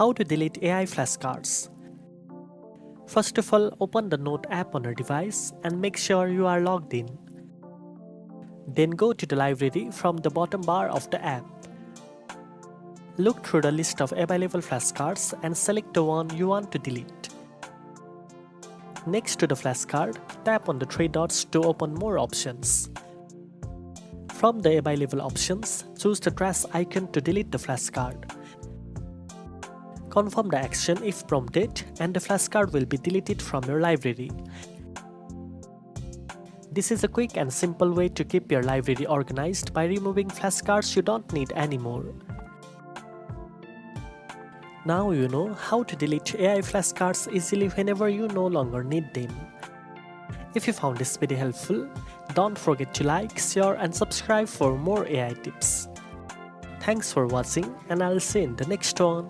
How to delete AI flashcards. First of all, open the Knowt app on your device and make sure you are logged in. Then go to the library from the bottom bar of the app. Look through the list of available flashcards and select the one you want to delete. Next to the flashcard, tap on the three dots to open more options. From the available options, choose the trash icon to delete the flashcard. Confirm the action if prompted and the flashcard will be deleted from your library. This is a quick and simple way to keep your library organized by removing flashcards you don't need anymore. Now you know how to delete AI flashcards easily whenever you no longer need them. If you found this video helpful, don't forget to like, share and subscribe for more AI tips. Thanks for watching and I'll see you in the next one.